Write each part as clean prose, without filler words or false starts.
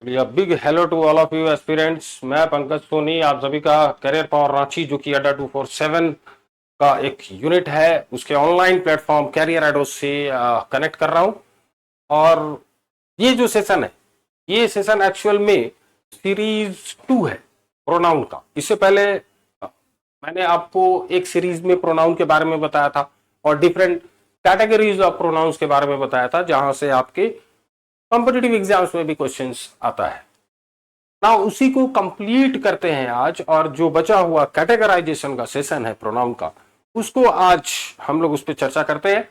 Big hello to all of you aspirants. मैं पंकज सोनी आप सभी का करियर पावर रांची जो कि अड्डा 247 का एक यूनिट है उसके ऑनलाइन प्लेटफॉर्म कैरियर एडो से कनेक्ट कर रहा हूं। और ये जो सेशन है ये सेशन एक्चुअल में सीरीज 2 है प्रोनाउन का। इससे पहले मैंने आपको एक सीरीज में प्रोनाउन के बारे में बताया था और डिफरेंट कैटेगरीज ऑफ प्रोनाउंस के बारे में बताया था जहां से आपके कॉम्पिटिटिव एग्जाम्स में भी क्वेश्चंस आता है ना। उसी को कंप्लीट करते हैं आज, और जो बचा हुआ कैटेगराइजेशन का सेशन है प्रोनाउन का उसको आज हम लोग उस पर चर्चा करते हैं।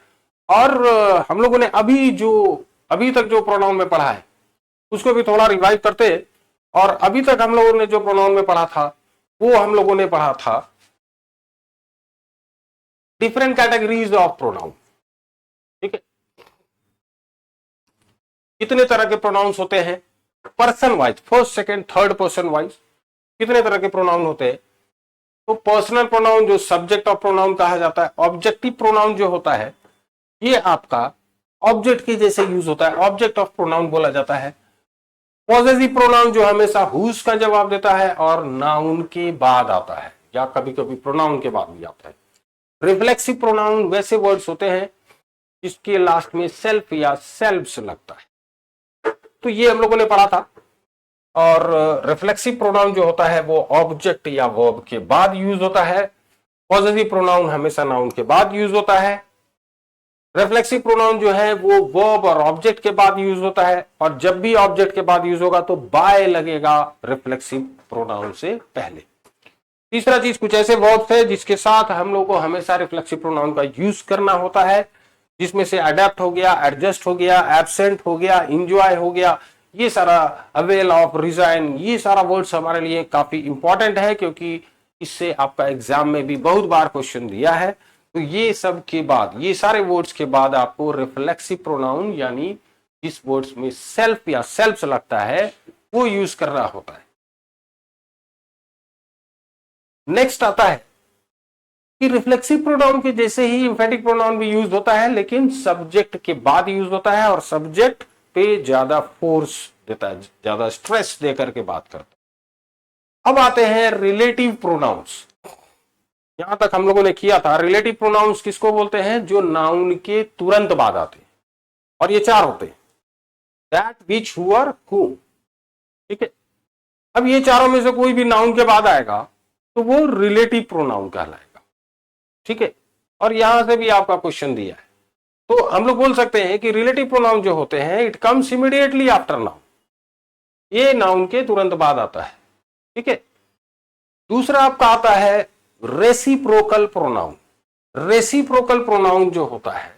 और हम लोगों ने अभी तक जो प्रोनाउन में पढ़ा है उसको भी थोड़ा रिवाइव करते हैं। और अभी तक हम लोगों ने जो प्रोनाउन में पढ़ा था वो हम लोगों ने पढ़ा था डिफरेंट कैटेगरीज ऑफ प्रोनाउन। ठीक है, कितने तरह के प्रोनाउंस होते हैं person wise, first second third person wise कितने तरह के प्रोनाउन होते हैं। तो पर्सनल प्रोनाउन जो सब्जेक्ट ऑफ प्रोनाउन कहा जाता है, ऑब्जेक्टिव प्रोनाउन जो होता है ये आपका ऑब्जेक्ट के जैसे यूज होता है, ऑब्जेक्ट ऑफ प्रोनाउन बोला जाता है। पॉसेसिव प्रोनाउन जो हमेशा हुज का जवाब देता है और नाउन के बाद आता है या कभी कभी प्रोनाउन के बाद भी आता है। रिफ्लेक्सिव प्रोनाउन वैसे वर्ड्स होते हैं जिसके लास्ट में सेल्फ या सेल्व्स लगता है, तो ये हम लोगों ने पढ़ा था। और रिफ्लेक्सिव प्रोनाउन जो होता है वो ऑब्जेक्ट या वर्ब के बाद यूज होता है। पॉजिटिव प्रोनाउन हमेशा नाउन के बाद यूज होता है। रिफ्लेक्सिव प्रोनाउन जो है वो वर्ब और ऑब्जेक्ट के बाद यूज होता है, और जब भी ऑब्जेक्ट के बाद यूज होगा तो बाय लगेगा रिफ्लेक्सिव प्रोनाउन से पहले। तीसरा चीज कुछ ऐसे वर्ब्स है जिसके साथ हम लोग को हमेशा रिफ्लेक्सिव प्रोनाउन का यूज करना होता है, जिसमें से अडेप्ट हो गया, एडजस्ट हो गया, एब्सेंट हो गया, इंजॉय हो गया, ये सारा अवेल ऑफ, रिजाइन, ये सारा वर्ड्स हमारे लिए काफी इंपॉर्टेंट है क्योंकि इससे आपका एग्जाम में भी बहुत बार क्वेश्चन दिया है। तो ये सब के बाद, ये सारे वर्ड्स के बाद आपको रिफ्लेक्सिव प्रोनाउन यानी जिस वर्ड्स में सेल्फ या सेल्फ्स लगता है वो यूज करना होता है। नेक्स्ट आता है कि रिफ्लेक्सिव प्रोनाउन के जैसे ही एम्फेटिक प्रोनाउन भी यूज होता है लेकिन सब्जेक्ट के बाद यूज होता है और सब्जेक्ट पे ज्यादा फोर्स देता है, ज्यादा स्ट्रेस देकर के बात करता है। अब आते हैं रिलेटिव प्रोनाउंस। यहां तक हम लोगों ने किया था रिलेटिव प्रोनाउंस किसको बोलते हैं, जो नाउन के तुरंत बाद आते हैं, और ये 4 होते हैं, दैट, विच, हु और हूम। ठीक है, अब ये चारों में से कोई भी नाउन के बाद आएगा तो वो रिलेटिव प्रोनाउन कहलाएगा। ठीक है, और यहां से भी आपका क्वेश्चन दिया है, तो हम लोग बोल सकते हैं कि रिलेटिव प्रोनाउन जो होते हैं it comes immediately after noun, ये नाउन के तुरंत बाद आता है। ठीक है, दूसरा आपका आता है रेसिप्रोकल प्रोनाउन। रेसिप्रोकल प्रोनाउन जो होता है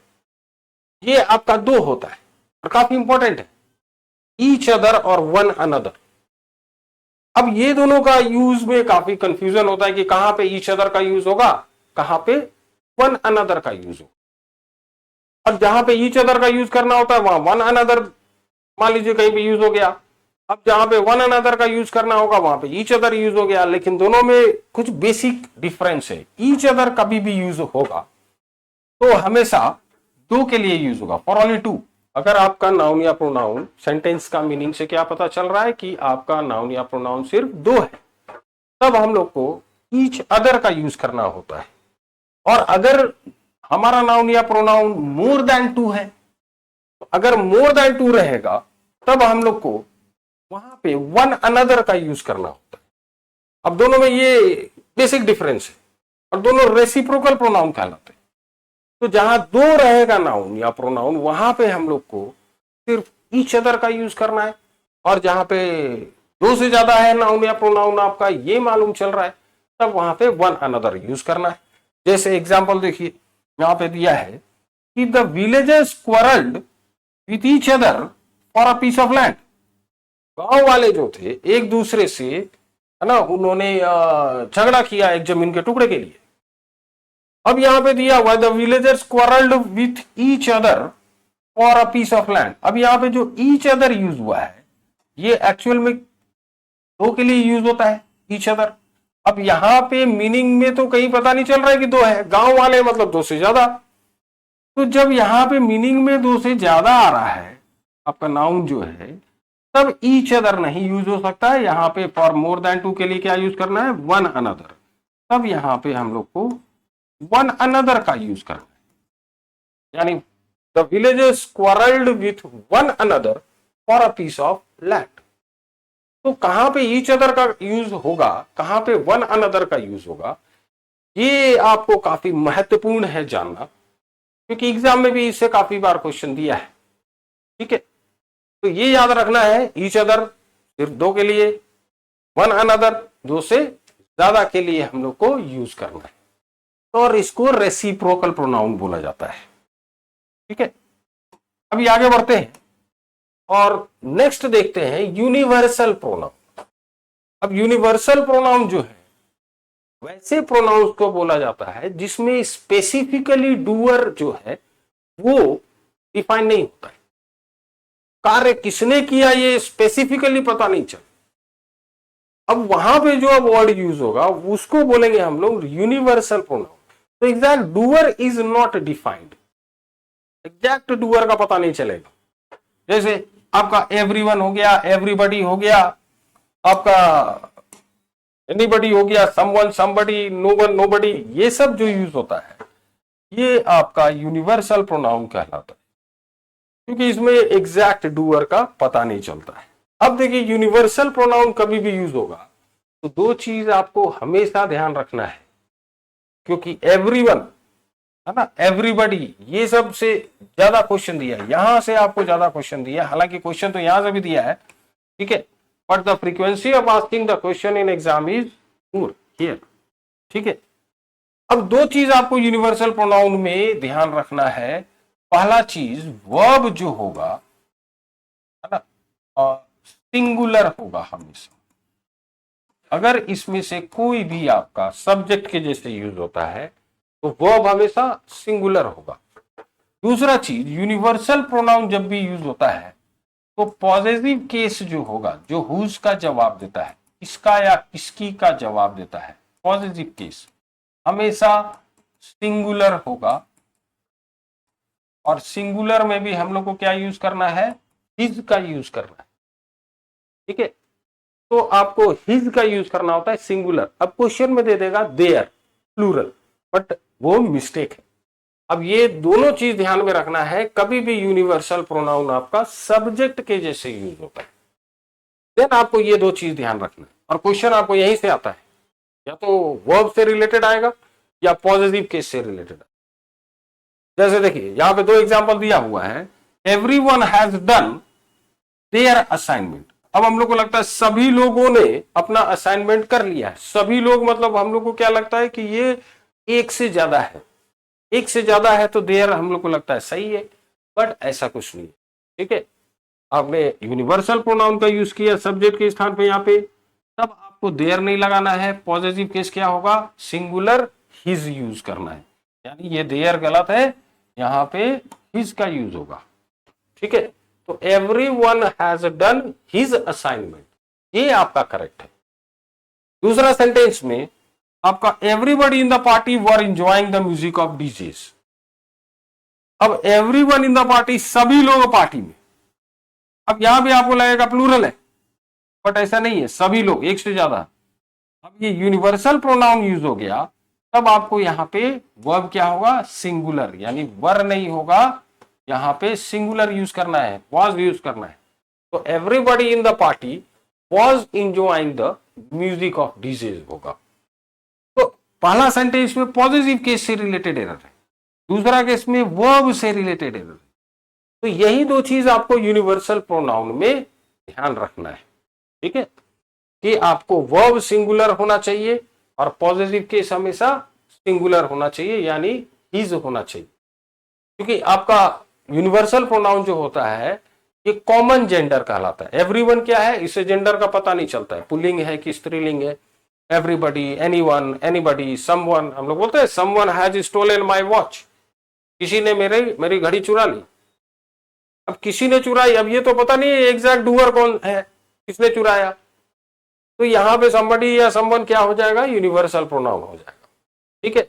ये आपका 2 होता है और काफी इंपॉर्टेंट है, ईच अदर और वन अनदर। अब ये दोनों का यूज में काफी कंफ्यूजन होता है कि कहां पे ईच अदर का यूज होगा, कहां पे वन अनदर का यूज होगा। और जहां पे ईच अदर का यूज करना होता है वहां वन अनदर मान लीजिए कहीं पे यूज हो गया। अब जहां पे वन अनदर का यूज करना होगा वहां पे ईच अदर यूज हो गया, लेकिन दोनों में कुछ बेसिक डिफरेंस है। ईच अदर कभी भी यूज होगा तो हमेशा 2 के लिए यूज होगा, फॉर ओनली 2। अगर आपका नाउन या प्रोनाउन, सेंटेंस का मीनिंग से क्या पता चल रहा है कि आपका नाउन या प्रोनाउन सिर्फ 2 है, तब हम लोग को ईच अदर का यूज करना होता है। और अगर हमारा नाउन या प्रोनाउन मोर देन 2 है, तो अगर मोर देन 2 रहेगा तब हम लोग को वहां पे वन अनदर का यूज करना होता है। अब दोनों में ये बेसिक डिफरेंस है और दोनों रेसिप्रोकल प्रोनाउन कहलाते हैं। तो जहां 2 रहेगा नाउन या प्रोनाउन वहां पे हम लोग को सिर्फ ईच अदर का यूज करना है, और जहां पे 2 से ज्यादा है नाउन या प्रोनाउन आपका ये मालूम चल रहा है तब वहां पे वन अनदर यूज करना है। जैसे एग्जांपल देखिए, यहां पे दिया है कि the villagers quarrelled with each other for a piece of land. गांव वाले जो थे एक दूसरे से, है ना, उन्होंने झगड़ा किया एक जमीन के टुकड़े के लिए। अब यहां पे दिया हुआ the villagers quarrelled with each other for a piece of land. अब यहां पे जो ईच अदर यूज हुआ है ये एक्चुअल में 2 के लिए यूज होता है, ईच अदर। अब यहां पे मीनिंग में तो कहीं पता नहीं चल रहा है कि 2 है, गांव वाले मतलब 2 से ज्यादा। तो जब यहां पे मीनिंग में 2 से ज्यादा आ रहा है आपका नाउन जो है, तब ईच अदर नहीं यूज हो सकता है। यहां पे फॉर मोर देन टू के लिए क्या यूज करना है, वन अनदर। तब यहां पे हम लोग को वन अनदर का यूज करना है, यानी the villagers quarrelled with one another for a piece of land. तो कहां पे ईच अदर का यूज होगा, कहां पे वन अनदर का यूज होगा, ये आपको काफी महत्वपूर्ण है जानना, क्योंकि एग्जाम में भी इससे काफी बार क्वेश्चन दिया है। ठीक है, तो ये याद रखना है, ईच अदर सिर्फ दो के लिए, वन अनदर दो से ज्यादा के लिए हम लोग को यूज करना है, और इसको रेसिप्रोकल प्रोनाउन बोला जाता है। ठीक है, अभी आगे बढ़ते हैं और नेक्स्ट देखते हैं यूनिवर्सल प्रोनाउन। अब यूनिवर्सल प्रोनाउन जो है, वैसे प्रोनाउंस को बोला जाता है जिसमें स्पेसिफिकली डूअर जो है वो डिफाइन नहीं होता है, कार्य किसने किया ये स्पेसिफिकली पता नहीं चल। अब वहां पे जो अब वर्ड यूज होगा उसको बोलेंगे हम लोग यूनिवर्सल प्रोनाउन। तो exact doer is not defined, exact doer का पता नहीं चलेगा। जैसे आपका एवरीवन हो गया, एवरीबॉडी हो गया, आपका एनीबॉडी हो गया, समवन समबडी, नोवन नोबडी, ये सब जो यूज होता है ये आपका यूनिवर्सल प्रोनाउन कहलाता है, क्योंकि इसमें एग्जैक्ट डूअर का पता नहीं चलता है। अब देखिए यूनिवर्सल प्रोनाउन कभी भी यूज होगा तो दो चीज आपको हमेशा ध्यान रखना है, क्योंकि एवरीवन है ना, एवरीबॉडी, ये सब से ज्यादा क्वेश्चन दिया है, यहां से आपको ज्यादा क्वेश्चन दिया है, हालांकि क्वेश्चन तो यहां से भी दिया है। ठीक है, but the frequency of asking the question in exam is more here. ठीक है, अब दो चीज आपको यूनिवर्सल प्रोनाउन में ध्यान रखना है। पहला चीज वर्ब जो होगा है ना, सिंगुलर होगा हमेशा। अगर इसमें से कोई भी आपका सब्जेक्ट के जैसे यूज होता है तो वर्ब हमेशा सिंगुलर होगा। दूसरा चीज, यूनिवर्सल प्रोनाउन जब भी यूज होता है तो पॉजिटिव केस जो होगा, जो हुज का जवाब देता है, इसका या किसकी का जवाब देता है, पॉजिटिव केस हमेशा सिंगुलर होगा। और सिंगुलर में भी हम लोग को क्या यूज करना है, हिज का यूज करना है। ठीक है, तो आपको हिज का यूज करना होता है सिंगुलर। अब क्वेश्चन में दे देगा देयर प्लूरल, बट वो मिस्टेक है। अब ये दोनों चीज ध्यान में रखना है, कभी भी यूनिवर्सल प्रोनाउन आपका सब्जेक्ट के जैसे यूज होता है, देन आपको ये दो चीज ध्यान रखना है। और क्वेश्चन आपको यहीं से आता है, या तो वर्ब से रिलेटेड आएगा या पॉजिटिव केस से रिलेटेड। जैसे देखिए यहां पे दो एग्जांपल दिया हुआ है, everyone has done their assignment. अब हम लोग को लगता है सभी लोगों ने अपना असाइनमेंट कर लिया है। सभी लोग मतलब हम लोग को क्या लगता है कि ये एक से ज्यादा है, एक से ज्यादा है तो देयर हम लोग को लगता है सही है, बट ऐसा कुछ नहीं है। ठीक है, आपने यूनिवर्सल प्रोनाउन का यूज किया सब्जेक्ट के स्थान पे, यहाँ पे तब आपको देयर नहीं लगाना है। पॉजिटिव केस क्या होगा, सिंगुलर हिज यूज करना है, यानी ये देयर गलत है, यहाँ पे हिज का यूज होगा। ठीक है, तो everyone has done his assignment, ये आपका करेक्ट है। दूसरा सेंटेंस में आपका everybody in the party were enjoying the music of DJs. अब एवरीवन इन द पार्टी, सभी लोग पार्टी में। अब यहां भी आपको लगेगा प्लूरल है, बट ऐसा नहीं है, सभी लोग, एक से ज्यादा। अब ये यूनिवर्सल प्रोनाउन यूज हो गया, तब आपको यहां पे वर्ब क्या होगा, सिंगुलर, यानी वर नहीं होगा, यहां पे सिंगुलर यूज करना है, वॉज यूज करना है। तो everybody in the party was enjoying the music of DJs होगा। तो पहला सेंटेंस में पॉजिटिव केस से रिलेटेड एरर है, दूसरा केस में वर्ब से रिलेटेड एरर है। तो यही दो चीज आपको यूनिवर्सल प्रोनाउन में ध्यान रखना है। ठीक है, कि आपको वर्ब सिंगुलर होना चाहिए और पॉजिटिव केस हमेशा सिंगुलर होना चाहिए, यानी हिज होना चाहिए। क्योंकि आपका यूनिवर्सल प्रोनाउन जो होता है ये कॉमन जेंडर कहलाता है। एवरीवन क्या है, इससे जेंडर का पता नहीं चलता है, पुल्लिंग है कि स्त्रीलिंग है। एवरीबॉडी, एनीवन, एनीबॉडी, समवन, हम लोग बोलते हैं someone has stolen my watch, किसी ने मेरी घड़ी चुरा ली। अब किसी ने चुराई, अब ये तो पता नहीं एग्जैक्ट डूअर कौन है, किसने चुराया, तो यहां पे somebody या someone क्या हो जाएगा, यूनिवर्सल प्रोनाउन हो जाएगा। ठीक है,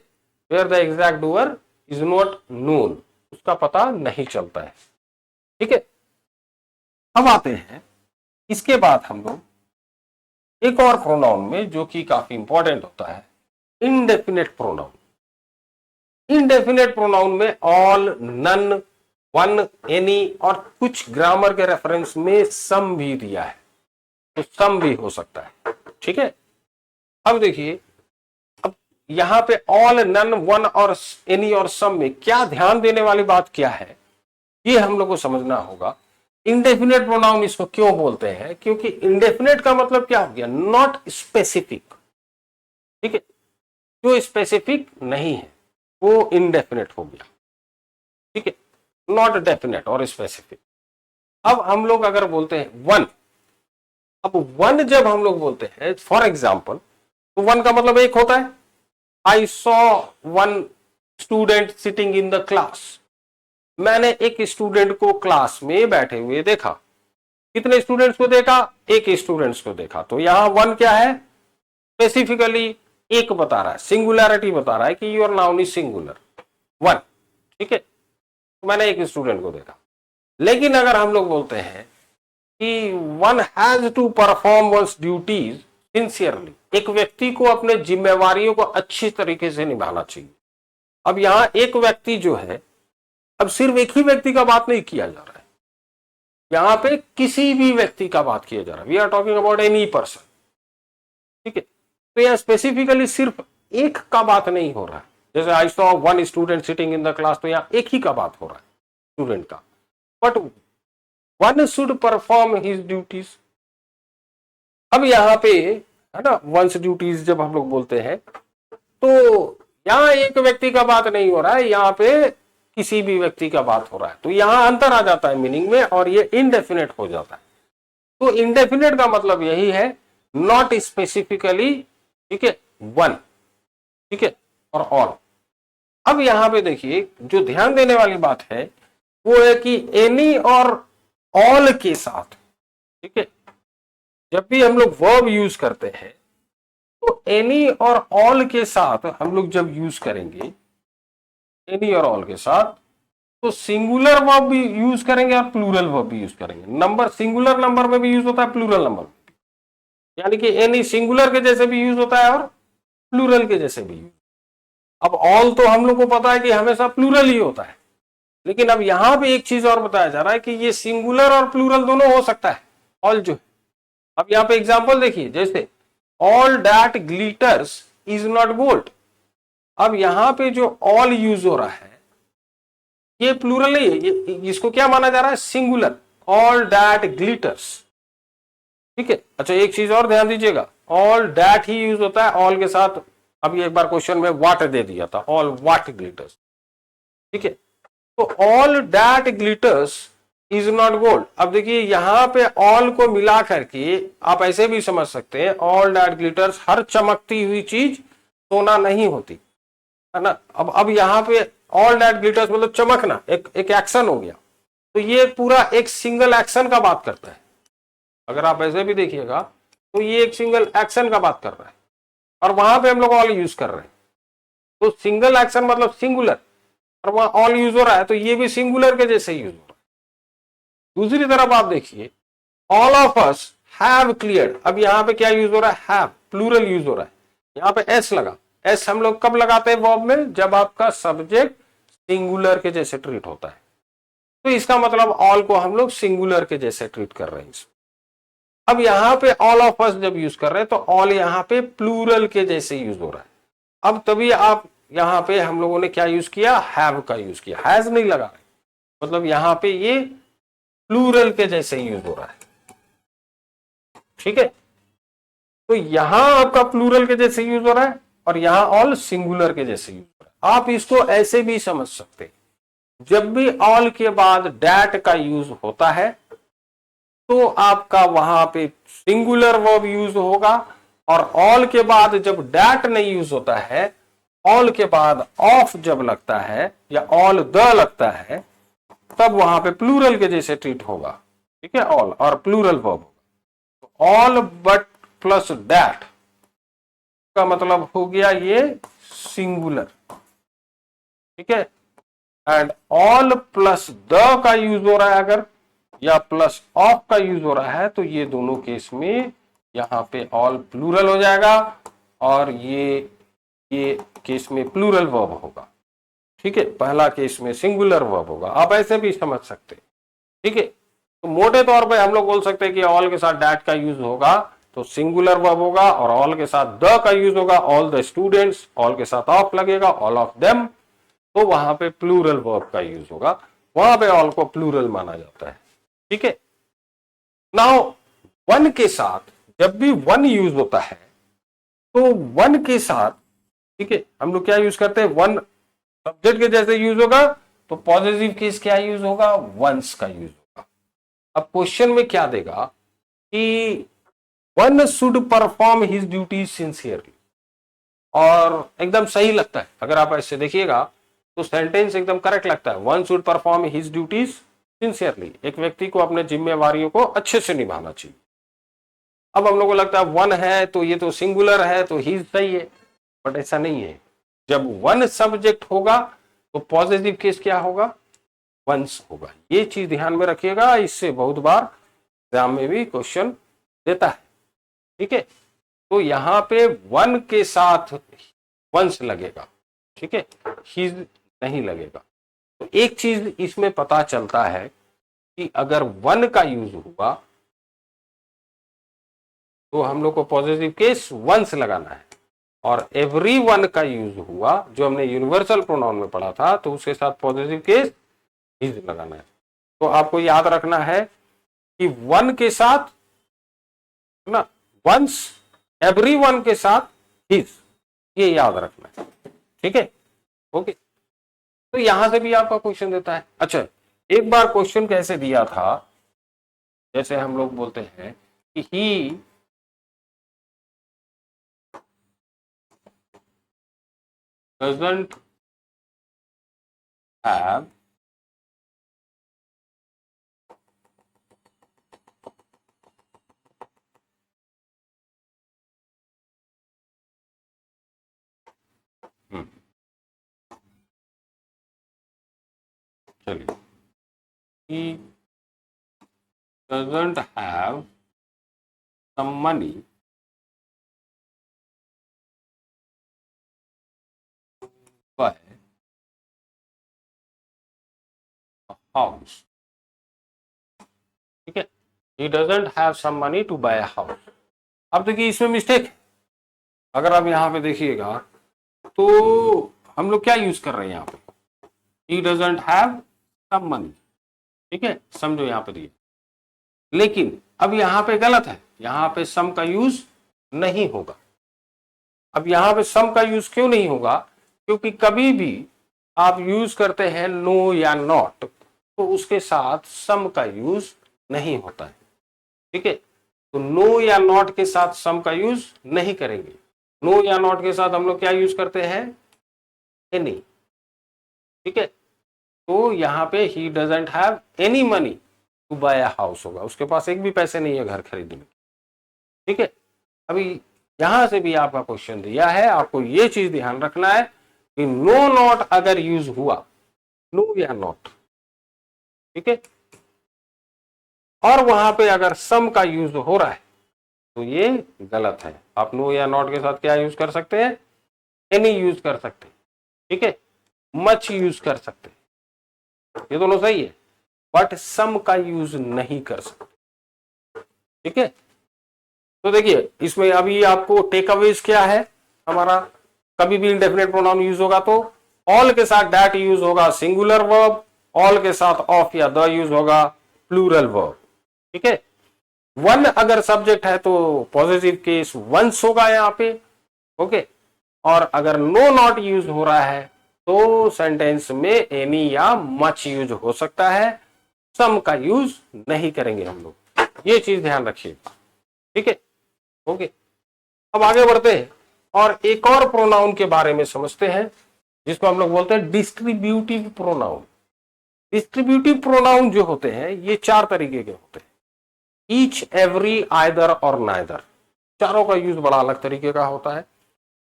where the exact doer is not known, उसका पता नहीं चलता है। ठीक है, अब आते हैं इसके बाद हम लोग एक और प्रोनाउन में जो कि काफी इंपॉर्टेंट होता है, इनडेफिनेट प्रोनाउन। इनडेफिनेट प्रोनाउन में ऑल, नन, वन, एनी और कुछ ग्रामर के रेफरेंस में सम भी दिया है, तो सम भी हो सकता है। ठीक है, अब देखिए, अब यहां पे ऑल, नन, वन और एनी और सम में क्या ध्यान देने वाली बात क्या है, ये हम लोग को समझना होगा। इंडेफिनेट प्रोनाउन इसको क्यों बोलते हैं, क्योंकि इंडेफिनेट का मतलब क्या हो गया, नॉट स्पेसिफिक। ठीक है, जो स्पेसिफिक नहीं है वो इंडेफिनेट हो गया। ठीक है, नॉट डेफिनेट और स्पेसिफिक। अब हम लोग अगर बोलते हैं वन, अब वन जब हम लोग बोलते हैं फॉर एग्जाम्पल, तो वन का मतलब एक होता है, I saw one student sitting in the class. मैंने एक स्टूडेंट को क्लास में बैठे हुए देखा। कितने स्टूडेंट्स को देखा, एक स्टूडेंट्स को देखा। तो यहां वन क्या है, स्पेसिफिकली एक बता रहा है, सिंगुलैरिटी बता रहा है कि your noun is singular, one. ठीक है, तो मैंने एक स्टूडेंट को देखा। लेकिन अगर हम लोग बोलते हैं कि one has to perform one's duties sincerely, एक व्यक्ति को अपने जिम्मेवारियों को अच्छी तरीके से निभाना चाहिए। अब यहां एक व्यक्ति जो है, अब सिर्फ एक ही व्यक्ति का बात नहीं किया जा रहा है, यहां पे किसी भी व्यक्ति का बात किया जा रहा है। We are talking about any person. ठीक है, तो यहां स्पेसिफिकली सिर्फ एक का बात नहीं हो रहा है। जैसे I saw one student sitting in the class, तो यहां एक ही का बात हो रहा है, स्टूडेंट का। But one should perform his duties. अब यहां पे है ना, वंस ड्यूटीज जब हम लोग बोलते हैं, तो यहां एक व्यक्ति का बात नहीं हो रहा है, यहां पे किसी भी व्यक्ति का बात हो रहा है। तो यहां अंतर आ जाता है मीनिंग में, और ये इनडेफिनेट हो जाता है। तो इनडेफिनेट का मतलब यही है, नॉट स्पेसिफिकली। ठीक है, वन, ठीक है, और ऑल। अब यहां पे देखिए, जो ध्यान देने वाली बात है वो है कि एनी और ऑल के साथ, ठीक है, जब भी हम लोग वर्ब यूज करते हैं, तो एनी और ऑल के साथ हम लोग जब यूज करेंगे, एनी और ऑल के साथ, तो सिंगुलर वर्ब भी यूज करेंगे और प्लूरल वर्ब भी यूज करेंगे। नंबर सिंगुलर नंबर में भी यूज होता है, प्लूरल नंबर में, यानी कि एनी सिंगुलर के जैसे भी यूज होता है और प्लूरल के जैसे भी यूज। अब ऑल तो हम लोग को पता है कि हमेशा प्लूरल ही होता है, लेकिन अब यहां पे एक चीज और बताया जा रहा है कि ये सिंगुलर और प्लूरल दोनों हो सकता है, ऑल जो है। अब यहाँ पे एग्जांपल देखिए, जैसे all that glitters is not gold. अब यहां पे जो ऑल यूज हो रहा है, ये प्लूरल नहीं है, ये इसको क्या माना जा रहा है, सिंगुलर, ऑल दैट ग्लिटर्स। ठीक है, अच्छा एक चीज और ध्यान दीजिएगा, ऑल दैट ही यूज होता है ऑल के साथ। अभी एक बार क्वेश्चन में व्हाट दे दिया था, ऑल व्हाट ग्लिटर्स। ठीक है, तो all that glitters is not gold. अब देखिए यहां पे ऑल को मिला करके आप ऐसे भी समझ सकते हैं, ऑल दैट ग्लिटर्स, हर चमकती हुई चीज सोना नहीं होती, है ना। अब यहां पे ऑल दैट ग्लिटर्स मतलब चमकना, एक एक्शन हो गया। तो ये पूरा एक सिंगल एक्शन का बात करता है। अगर आप ऐसे भी देखिएगा तो ये एक सिंगल एक्शन का बात कर रहा है, और वहां पे हम लोग ऑल यूज कर रहे हैं। तो सिंगल एक्शन मतलब सिंगुलर, और वहां ऑल यूज हो रहा है, तो ये भी सिंगुलर के जैसे यूज हो रहा है। दूसरी तरफ आप देखिए, all of us have cleared. अब यहां पे क्या यूज हो रहा है, हैव, प्लूरल यूज हो रहा है। यहां पे एस लगा। एस हम लोग कब लगाते हैं वर्ब में, जब आपका सब्जेक्ट सिंगुलर के जैसे ट्रीट होता है। तो इसका मतलब ऑल को हम लोग सिंगुलर के जैसे ट्रीट कर रहे हैं। अब यहां पे ऑल ऑफ अस जब यूज कर रहे हैं, तो ऑल यहां पे प्लूरल के जैसे यूज हो रहा है। अब तभी आप यहां पे हम लोगों ने क्या यूज किया, हैव का यूज किया, हैज नहीं लगा रहे, मतलब यहां पे ये प्लूरल के जैसे यूज हो रहा है। ठीक है, तो यहां आपका प्लूरल के जैसे यूज हो रहा है, और यहां ऑल सिंगुलर के जैसे यूज हो रहा है। आप इसको ऐसे भी समझ सकते हैं, जब भी ऑल के बाद डैट का यूज होता है, तो आपका वहां पे सिंगुलर वर्ब यूज होगा, और ऑल के बाद जब डैट नहीं यूज होता है, ऑल के बाद ऑफ जब लगता है या ऑल द लगता है, तब वहां पे प्लूरल के जैसे ट्रीट होगा। ठीक है, ऑल और प्लूरल वर्ब होगा। ऑल बट प्लस दैट का मतलब हो गया ये सिंगुलर। ठीक है, एंड ऑल प्लस द का यूज हो रहा है अगर, या प्लस ऑफ का यूज हो रहा है तो ये दोनों केस में यहाँ पे ऑल प्लूरल हो जाएगा और ये केस में प्लूरल वर्ब होगा। ठीक है, पहला केस में सिंगुलर वर्ब होगा। आप ऐसे भी समझ सकते हैं। ठीक है, तो मोटे तौर पे हम लोग बोल सकते हैं कि ऑल के साथ डैट का यूज होगा तो सिंगुलर वर्ब होगा, और ऑल के साथ द का यूज होगा ऑल द स्टूडेंट्स, ऑल के साथ ऑफ लगेगा ऑल ऑफ देम, तो वहां पे प्लूरल वर्ब का यूज होगा, वहां पे ऑल को प्लूरल माना जाता है। ठीक है, नाउ वन के साथ जब भी वन यूज होता है तो वन के साथ, ठीक है, हम लोग क्या यूज करते हैं, वन सब्जेक्ट के जैसे यूज होगा तो पॉजिटिव केस क्या यूज होगा, वंस का यूज होगा। अब क्वेश्चन में क्या देगा कि one should perform his duty sincerely, और एकदम सही लगता है। अगर आप ऐसे देखिएगा तो सेंटेंस एकदम करेक्ट लगता है, one should perform his duties sincerely, एक व्यक्ति को अपने जिम्मेवारियों को अच्छे से निभाना चाहिए। अब हम लोग को लगता है वन है तो ये तो सिंगुलर है तो ही सही है, बट ऐसा नहीं है। जब वन सब्जेक्ट होगा तो पॉजिटिव केस क्या होगा, वंस होगा। ये चीज ध्यान में रखिएगा, इससे बहुत बार एग्जाम में भी क्वेश्चन देता है। ठीक है, तो यहां पे वन के साथ वंस लगेगा, ठीक है, हिज नहीं लगेगा। तो एक चीज इसमें पता चलता है कि अगर वन का यूज हुआ तो हम लोग को पॉजिटिव केस वंस लगाना है, और एवरी वन का यूज हुआ जो हमने यूनिवर्सल प्रोनाउन में पढ़ा था तो उसके साथ पॉजिटिव केस हिज लगाना है। तो आपको याद रखना है कि वन के साथ ना वंस, एवरी वन के साथ हिज, ये याद रखना है। ठीक है, ओके। तो यहां से भी आपका क्वेश्चन देता है। अच्छा, एक बार क्वेश्चन कैसे दिया था, जैसे हम लोग बोलते हैं कि ही doesn't have चलिए, he doesn't have some money to buy a house। ठीक है, he doesn't have some money to buy a house। अब देखिए इसमें मिस्टेक है। अगर आप यहां पे देखिएगा तो हम लोग क्या यूज कर रहे हैं यहां पे, he doesn't have some money, ठीक है, समझो यहां पे दिए, लेकिन अब यहां पे गलत है, यहां पे सम का यूज नहीं होगा। अब यहां पे सम का यूज क्यों नहीं होगा, क्योंकि कभी भी आप यूज करते हैं नो या नॉट तो उसके साथ सम का यूज नहीं होता है। ठीक है, तो नो या नॉट के साथ सम का यूज नहीं करेंगे। नो या नॉट के साथ हम लोग क्या यूज करते हैं, एनी। ठीक है, तो यहां पे he doesn't have any money to buy a house होगा, उसके पास एक भी पैसे नहीं है घर खरीदने के। ठीक है, अभी यहां से भी आपका क्वेश्चन दिया है, आपको ये चीज ध्यान रखना है कि नो नॉट अगर यूज हुआ, नो या नॉट, ठीक है, और वहां पे अगर सम का यूज हो रहा है तो ये गलत है। आप नो या नॉट के साथ क्या यूज कर सकते हैं, एनी यूज कर सकते हैं, ठीक है, मच यूज कर सकते हैं, ये दोनों सही है, बट सम का यूज नहीं कर सकते। ठीक है, तो देखिए इसमें अभी आपको टेक अवेज क्या है हमारा, कभी भी इंडेफिनिट प्रोनाउन यूज होगा तो ऑल के साथ दैट यूज होगा सिंगुलर वर्ब, ऑल के साथ ऑफ या द यूज होगा प्लूरल वर्ब। ठीक है, वन अगर सब्जेक्ट है तो पॉजिटिव केस वंस होगा यहाँ पे। ओके, और अगर नो नॉट यूज हो रहा है तो सेंटेंस में एनी या मच यूज हो सकता है, सम का यूज नहीं करेंगे हम लोग, ये चीज ध्यान रखिएगा। ठीक है, ओके, अब आगे बढ़ते हैं और एक और प्रोनाउन के बारे में समझते हैं जिसको हम लोग बोलते हैं डिस्ट्रीब्यूटिव प्रोनाउन। डिस्ट्रीब्यूटिव प्रोनाउन जो होते हैं ये चार तरीके के होते हैं, ईच, एवरी, आइदर और नाइदर। चारों का यूज बड़ा अलग तरीके का होता है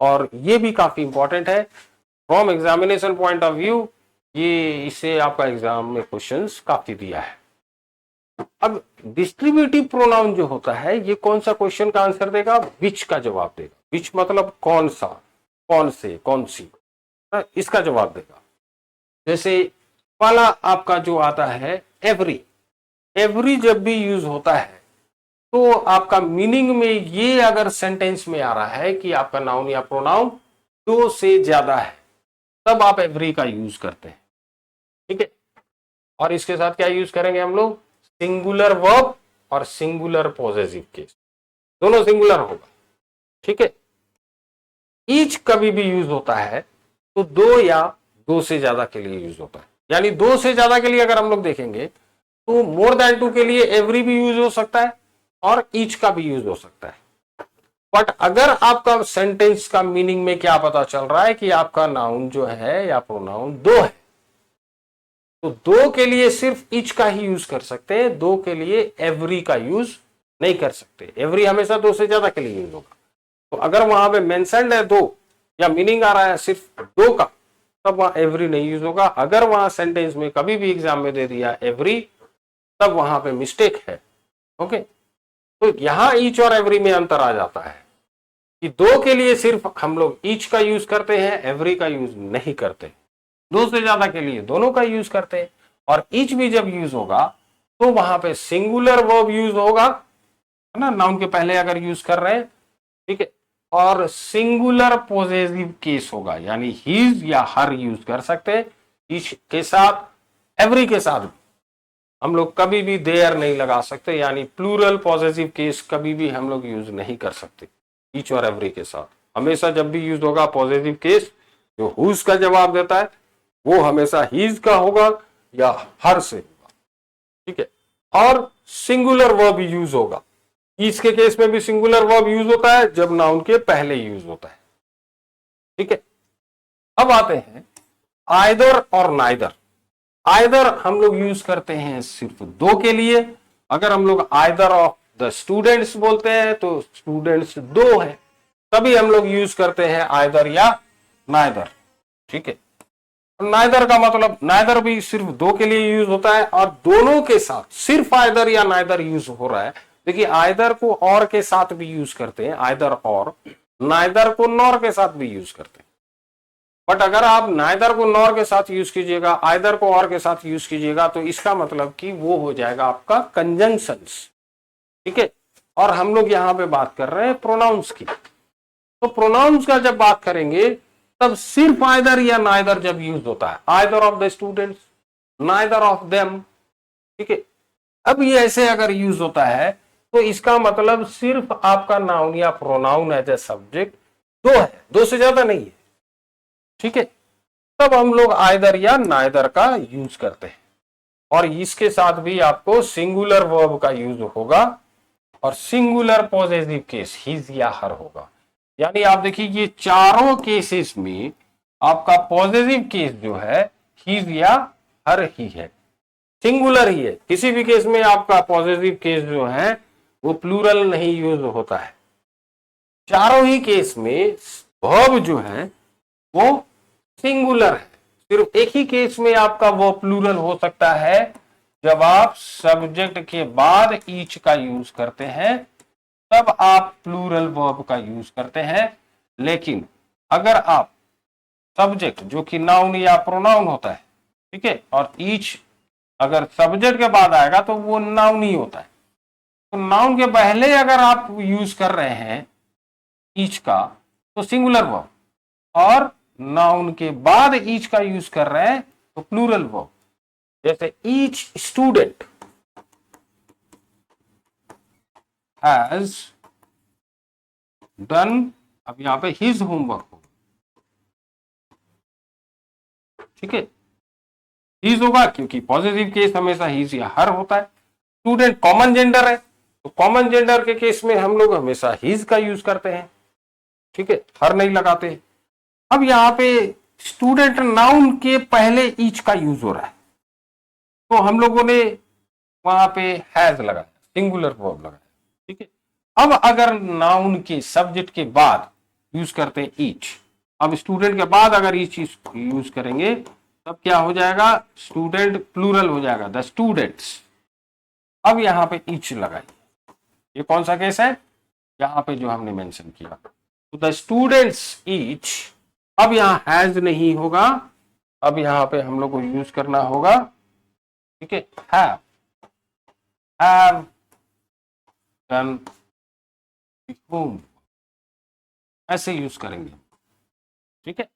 और ये भी काफी इंपॉर्टेंट है from examination point of view. ये इससे आपका एग्जाम में क्वेश्चंस काफी दिया है। अब डिस्ट्रीब्यूटिव प्रोनाउन जो होता है ये कौन सा क्वेश्चन का आंसर देगा? विच का जवाब देगा। विच मतलब कौन सा, कौन से, कौन सी, इसका जवाब देगा। जैसे वाला आपका जो आता है एवरी, एवरी जब भी यूज होता है तो आपका मीनिंग में ये अगर सेंटेंस में आ रहा है कि आपका नाउन या प्रोनाउन दो से ज्यादा है, तब आप एवरी का यूज करते हैं। ठीक है, और इसके साथ क्या यूज करेंगे हम लोग? सिंगुलर वर्ब और सिंगुलर पॉजेसिव केस, दोनों सिंगुलर होगा। ठीक है, ईच कभी भी यूज होता है तो दो या दो से ज्यादा के लिए यूज होता है। यानी दो से ज्यादा के लिए अगर हम लोग देखेंगे तो मोर देन टू के लिए एवरी भी यूज हो सकता है और ईच का भी यूज हो सकता है। बट अगर आपका सेंटेंस का मीनिंग में क्या पता चल रहा है कि आपका नाउन जो है या प्रोनाउन दो है, तो दो के लिए सिर्फ ईच का ही यूज कर सकते हैं, दो के लिए एवरी का यूज नहीं कर सकते। एवरी हमेशा दो से ज्यादा के लिए यूज होगा। तो अगर वहां पे मेंशन्ड है दो या मीनिंग आ रहा है सिर्फ दो का, तब वहां एवरी नहीं यूज होगा। अगर वहां सेंटेंस में कभी भी एग्जाम में दे दिया एवरी, तब वहां पे मिस्टेक है। ओके, तो यहां ईच और एवरी में अंतर आ जाता है कि दो के लिए सिर्फ हम लोग ईच का यूज करते हैं, एवरी का यूज नहीं करते। दो से ज्यादा के लिए दोनों का यूज करते हैं। और ईच भी जब यूज होगा तो वहां पे सिंगुलर वर्ब यूज होगा, है ना, नाउन के पहले अगर यूज कर रहे हैं। ठीक है, और सिंगुलर पॉजेसिव केस होगा, यानी हीज या हर यूज कर सकते हैं ईच के साथ, एवरी के साथ भी हम लोग कभी भी देयर नहीं लगा सकते, यानी प्लूरल पॉजेसिव केस कभी भी हम लोग यूज नहीं कर सकते ईच और एवरी के साथ। हमेशा जब भी यूज होगा पॉजेसिव केस, जो हुज का जवाब देता है वो हमेशा हीज का होगा या हर से होगा। ठीक है, और सिंगुलर वर्ब यूज होगा। ईच के केस में भी सिंगुलर वर्ब यूज होता है जब नाउन के पहले यूज होता है। ठीक है, अब आते हैं आइदर और नाइदर। आइदर हम लोग यूज करते हैं सिर्फ दो के लिए। अगर हम लोग आइदर ऑफ द स्टूडेंट्स बोलते हैं तो स्टूडेंट्स दो है, तभी हम लोग यूज करते हैं आइदर या नाइदर। ठीक है, नाइदर का मतलब नाइदर भी सिर्फ दो के लिए यूज होता है और दोनों के साथ सिर्फ आइदर या नाइदर यूज हो रहा है। देखिए आइदर को और के साथ भी यूज करते हैं, आइदर और, नाइदर को नॉर के साथ भी यूज करते हैं। बट अगर आप नाइदर को नॉर के साथ यूज कीजिएगा, आइदर को और के साथ यूज कीजिएगा, तो इसका मतलब कि वो हो जाएगा आपका कंजंक्शंस। ठीक है, और हम लोग यहां पे बात कर रहे हैं प्रोनाउंस की। तो प्रोनाउंस का जब बात करेंगे तब सिर्फ आइदर या नाइदर जब यूज होता है, either of the students, neither of them. ठीक है, अब ये ऐसे अगर यूज होता है तो इसका मतलब सिर्फ आपका नाउन या प्रोनाउन एज ए सब्जेक्ट दो है, दो से ज्यादा नहीं है। ठीक है, तब हम लोग आइदर या नाइदर का यूज करते हैं। और इसके साथ भी आपको सिंगुलर वर्ब का यूज होगा और सिंगुलर पॉजेसिव केस हिज या हर होगा। यानी आप देखिए ये चारों केसेस में आपका पॉजेसिव केस जो है हिज या हर ही है, सिंगुलर ही है। किसी भी केस में आपका पॉजेसिव केस जो है वो प्लूरल नहीं यूज होता है। चारों ही केस में वर्ब जो है वो सिंगुलर है। सिर्फ एक ही केस में आपका वो प्लूरल हो सकता है जब आप सब्जेक्ट के बाद ईच का यूज करते हैं, तब आप प्लूरल वर्ब का यूज करते हैं। लेकिन अगर आप सब्जेक्ट जो कि नाउन या प्रोनाउन होता है, ठीक है, और ईच अगर सब्जेक्ट के बाद आएगा तो वो नाउन ही होता है। तो नाउन के पहले अगर आप यूज कर रहे हैं ईच का तो सिंगुलर वर्ब, और नाउन के बाद ईच का यूज कर रहे हैं तो प्लूरल वर्ब। जैसे ईच स्टूडेंट हैज डन, अब यहां पे हिज होमवर्क होगा। ठीक है, हिज होगा क्योंकि पॉजिटिव केस हमेशा हिज या हर होता है। स्टूडेंट कॉमन जेंडर है तो कॉमन जेंडर के केस में हम लोग हमेशा हिज का यूज करते हैं। ठीक है, हर नहीं लगाते। अब यहां पे स्टूडेंट नाउन के पहले ईच का यूज हो रहा है तो हम लोगों ने वहां पे हैज लगाया, सिंगुलर वर्ब लगाया। ठीक है, अब अगर नाउन के सब्जेक्ट के बाद यूज करते हैं ईच, अब स्टूडेंट के बाद अगर ईच यूज करेंगे तब क्या हो जाएगा, स्टूडेंट प्लूरल हो जाएगा, द स्टूडेंट्स। अब यहां पे ईच लगाइए। ये कौन सा केस है? यहां पे जो हमने मेंशन किया, तो द स्टूडेंट्स ईच, अब यहां हैज नहीं होगा, अब यहां पे हम लोग को यूज करना होगा, ठीक है, हैव डन द होमवर्क, ऐसे यूज करेंगे, ठीक है।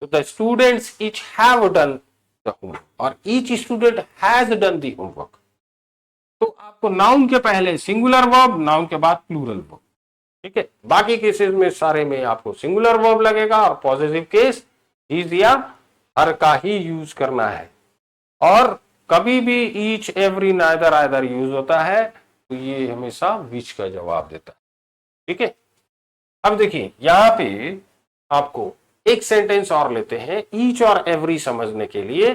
तो the students each have done the homework और each student has done the homework. तो आपको नाउन के पहले सिंगुलर वर्ब, नाउन के बाद प्लूरल वर्ब, ठीक है। बाकी केसेस में सारे में आपको सिंगुलर वर्ब लगेगा और पॉजिटिव केस इज या हर का ही यूज करना है। और कभी भी each, every, neither, either use होता है तो ये हमेशा विच का जवाब देता है, ठीक है। अब देखिए यहां पे आपको एक सेंटेंस और लेते हैं ईच और एवरी समझने के लिए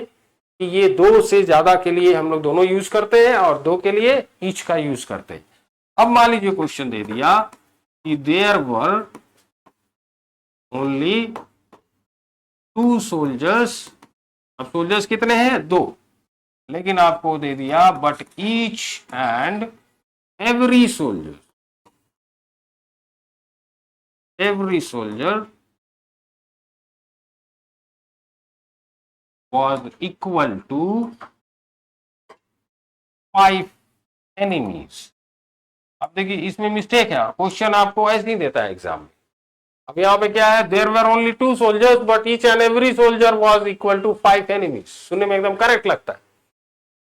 कि ये दो से ज्यादा के लिए हम लोग दोनों यूज करते हैं और दो के लिए ईच का यूज करते हैं। अब मान लीजिए क्वेश्चन दे दिया कि देयर वर ओनली 2 सोल्जर्स, अब सोल्जर्स कितने हैं? 2, लेकिन आपको दे दिया but each and every soldier, every soldier was equal to 5 enemies। अब देखिए इसमें मिस्टेक है, क्वेश्चन आपको ऐसे ही देता है एग्जाम में। अब यहाँ पे क्या है? There were only 2 soldiers but each and every soldier was equal to 5 enemies. सुनने में एकदम करेक्ट लगता है,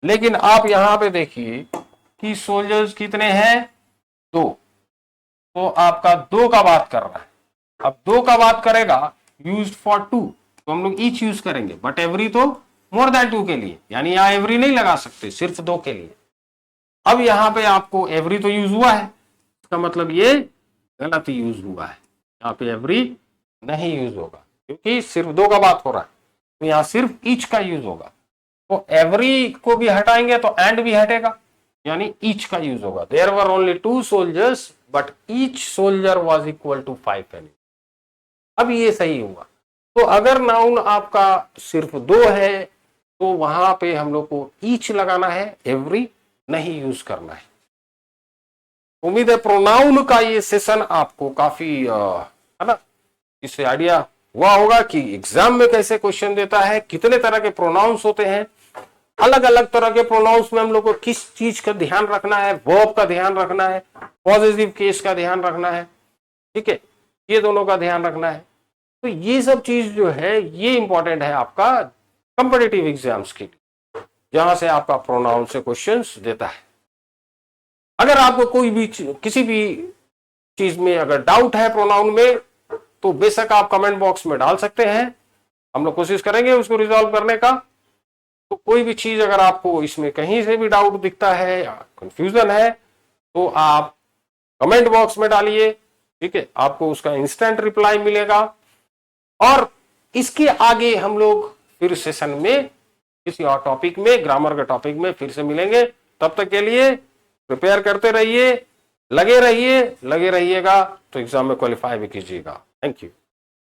लेकिन आप यहाँ पे देखिए कि सोल्जर्स कितने हैं? 2, तो आपका 2 का बात कर रहा है। अब 2 का बात करेगा यूज्ड फॉर 2, तो हम लोग ईच यूज करेंगे, बट एवरी तो मोर देन 2 के लिए, यानी यहां एवरी नहीं लगा सकते, सिर्फ 2 के लिए। अब यहां पे आपको एवरी तो यूज हुआ है, इसका मतलब ये गलत यूज हुआ है, यहाँ पे एवरी नहीं यूज होगा क्योंकि सिर्फ 2 का बात हो रहा है, तो यहां सिर्फ ईच का यूज होगा। तो एवरी को भी हटाएंगे तो एंड भी हटेगा, यानी ईच का यूज होगा। There were only 2 soldiers but each soldier was equal to 5 enemy. अब ये सही हुआ। तो अगर नाउन आपका सिर्फ 2 है तो वहां पे हम लोग को ईच लगाना है, एवरी नहीं यूज करना है। उम्मीद है प्रोनाउन का ये सेशन आपको काफी है ना, इससे आइडिया हुआ होगा कि एग्जाम में कैसे क्वेश्चन देता है, कितने तरह के प्रोनाउंस होते हैं, अलग अलग तरह के प्रोनाउंस में हम लोग को किस चीज का ध्यान रखना है, वर्ब का ध्यान रखना है, पॉजिटिव केस का ध्यान रखना है, ठीक है, ये दोनों का ध्यान रखना है। तो ये सब चीज जो है ये इंपॉर्टेंट है आपका कंपिटिटिव एग्जाम्स के लिए, जहां से आपका प्रोनाउन से क्वेश्चंस देता है। अगर आपको कोई भी किसी भी चीज में अगर डाउट है प्रोनाउन में, तो बेशक आप कमेंट बॉक्स में डाल सकते हैं, हम लोग कोशिश करेंगे उसको रिजॉल्व करने का। तो कोई भी चीज अगर आपको इसमें कहीं से भी डाउट दिखता है या कंफ्यूजन है तो आप कमेंट बॉक्स में डालिए, ठीक है, आपको उसका इंस्टेंट रिप्लाई मिलेगा। और इसके आगे हम लोग फिर सेशन में किसी और टॉपिक में, ग्रामर के टॉपिक में फिर से मिलेंगे। तब तक के लिए प्रिपेयर करते रहिए, लगे रहिएगा, तो एग्जाम में क्वालिफाई भी कीजिएगा। Thank you.